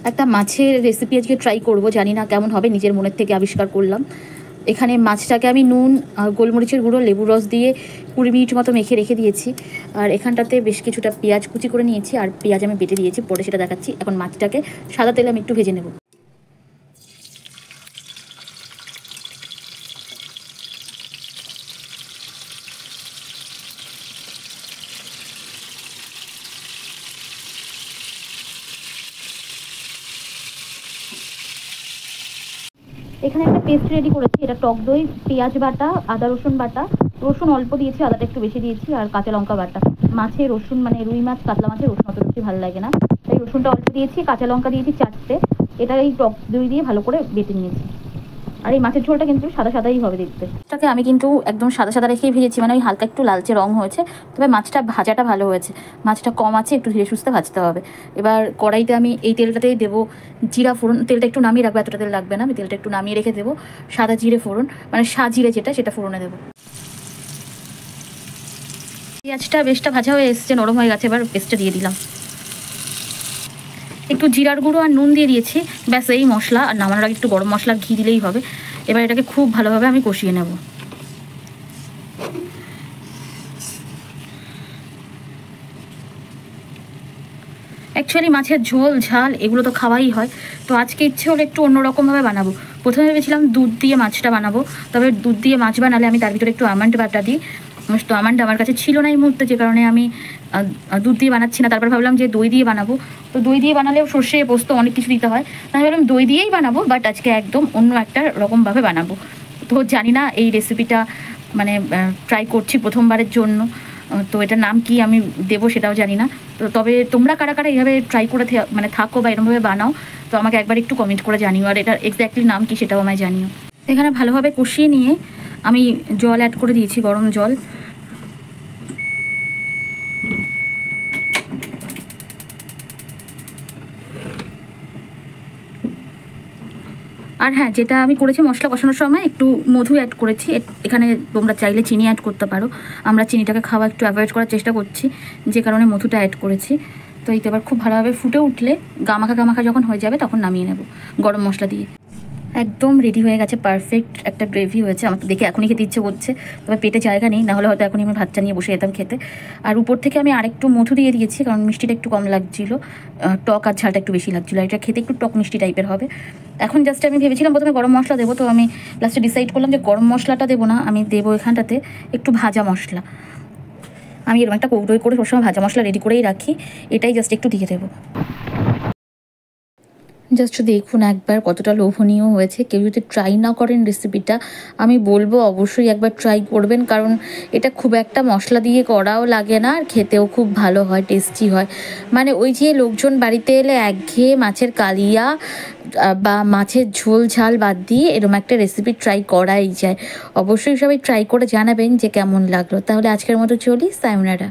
একটা মাছের রেসিপি আজকে ট্রাই করব, জানি না কেমন হবে, নিজের মনের থেকে আবিষ্কার করলাম। এখানে মাছটাকে আমি নুন, গোলমরিচের গুঁড়ো, লেবু রস দিয়ে 20 মিনিট মতো মেখে রেখে দিয়েছি। আর এখানটাতে বেশ কিছুটা পেঁয়াজ কুচি করে নিয়েছি, আর পেঁয়াজ আমি বেটে দিয়েছি, পরে সেটা দেখাচ্ছি। এখন মাছটাকে সাদা তেলে আমি একটু ভেজে নেব। এখানে একটা পেস্ট রেডি করেছি, এটা টক দই, পেঁয়াজ বাটা, আদা রসুন বাটা, রসুন অল্প দিয়েছি, আদাটা একটু বেশি দিয়েছি, আর কাঁচা লঙ্কা বাটা। মাছে রসুন মানে রুই মাছ, কাতলা মাছের রসুন অত বেশি ভালো লাগে না, তাই রসুনটা অল্প দিয়েছি, কাঁচা লঙ্কা দিয়েছি 4টে। এটা এই টক দই দিয়ে ভালো করে বেটে নিয়েছি। আর এই মাছের ঝোলটা কিন্তু সাদা সাদাই হবে দেখতে। এটাকে আমি কিন্তু একদম সাদা সাদা রেখেই ভেজেছি, মানে ওই হালকা একটু লালচে রং হয়েছে, তবে মাছটা ভাজাটা ভালো হয়েছে। মাছটা কম আছে, একটু ধীরে সুস্থে ভাজতে হবে। এবার কড়াইতে আমি এই তেলটাতেই দেবো জিরা ফোড়ন। তেলটা একটু নামিয়ে রাখবো, এতটা তেল লাগবে না, আমি তেলটা একটু নামিয়ে রেখে দেবো। সাদা জিরে ফোড়ন, মানে সাজিরে যেটা, সেটা ফোড়নে দেবো। পেঁয়াজটা বেশটা ভাজা হয়ে এসছে, নরম হয়ে গেছে, এবার পেস্টটা দিয়ে দিলাম। একটু জিরার গুঁড়ো আর নুন দিয়ে দিয়েছি, ব্যাস এই মশলা। আর নামানোর আগে একটু গরম মশলার ঘি দিলেই হবে। এবার এটাকে খুব ভালোভাবে আমি কষিয়ে নেব। অ্যাকচুয়ালি মাছের ঝোল ঝাল এগুলো তো খাওয়াই হয়, তো আজকে ইচ্ছে হলো একটু অন্যরকমভাবে বানাবো। প্রথমে ভেবেছিলাম দুধ দিয়ে মাছটা বানাবো, তবে দুধ দিয়ে মাছ বানালে আমি তার ভিতরে একটু আমন্ড বাটা দিই। তো আমন্ড আমার কাছে ছিল না এই মুহূর্তে, যে কারণে আমি দুধ দিয়ে বানাচ্ছি না। তারপর ভাবলাম যে দই দিয়ে বানাবো, তো দই দিয়ে বানালেও সর্ষে পোস্ত অনেক কিছু দিতে হয়, তাই ভাবলাম দই দিয়েই বানাবো, বাট আজকে একদম অন্য একটা রকমভাবে বানাবো। তো জানি না এই রেসিপিটা, মানে ট্রাই করছি প্রথমবারের জন্য, তো এটার নাম কি আমি দেবো সেটাও জানি না। তো তবে তোমরা কারা কারা এইভাবে ট্রাই করে মানে থাকো বা এরকমভাবে বানাও, তো আমাকে একবার একটু কমেন্ট করে জানিও, আর এটার এক্স্যাক্টলি নাম কি সেটাও আমায় জানিও। এখানে ভালোভাবে কষিয়ে নিয়ে আমি জল অ্যাড করে দিয়েছি, গরম জল। আর হ্যাঁ, যেটা আমি করেছি মশলা কষানোর সময় একটু মধু অ্যাড করেছি। এখানে তোমরা চাইলে চিনি অ্যাড করতে পারো, আমরা চিনিটাকে খাওয়া একটু অ্যাভয়েড করার চেষ্টা করছি, যে কারণে মধুটা অ্যাড করেছি। তো এইটা এবার খুব ভালোভাবে ফুটে উঠলে, গামাখা গামাখা যখন হয়ে যাবে, তখন নামিয়ে নেব গরম মশলা দিয়ে। একদম রেডি হয়ে গেছে, পারফেক্ট একটা গ্রেভি হয়েছে। আমার তো দেখে এখনই খেতে ইচ্ছে করছে, তবে পেটে জায়গা নেই, নাহলে হয়তো এখনই আমি ভাতটা নিয়ে বসে যেতাম খেতে। আর উপর থেকে আমি আরেকটু মধু দিয়ে দিয়েছি, কারণ মিষ্টিটা একটু কম লাগছিলো, টক আর ঝালটা একটু বেশি লাগছিলো। এটা খেতে একটু টক মিষ্টি টাইপের হবে। এখন জাস্ট আমি ভেবেছিলাম প্রথমে গরম মশলা দেবো, তো আমি লাস্টে ডিসাইড করলাম যে গরম মশলাটা দেবো না, আমি দেবো এখানটাতে একটু ভাজা মশলা। আমি এরকম একটা কৌটোয় করে সবসময় ভাজা মশলা রেডি করেই রাখি, এটাই জাস্ট একটু দিয়ে দেবো। জাস্ট দেখুন একবার কতটা লোভনীয় হয়েছে। কেউ যদি ট্রাই না করেন রেসিপিটা, আমি বলবো অবশ্যই একবার ট্রাই করবেন, কারণ এটা খুব একটা মশলা দিয়ে করাও লাগে না, আর খেতেও খুব ভালো হয়, টেস্টি হয়। মানে ওই যে লোকজন বাড়িতে এলে একঘেয়ে মাছের কালিয়া বা মাছের ঝোল ঝাল বাদ দিয়ে এরকম একটা রেসিপি ট্রাই করাই যায়। অবশ্যই সবাই ট্রাই করে জানাবেন যে কেমন লাগলো। তাহলে আজকের মতো চলি, সায়নারা।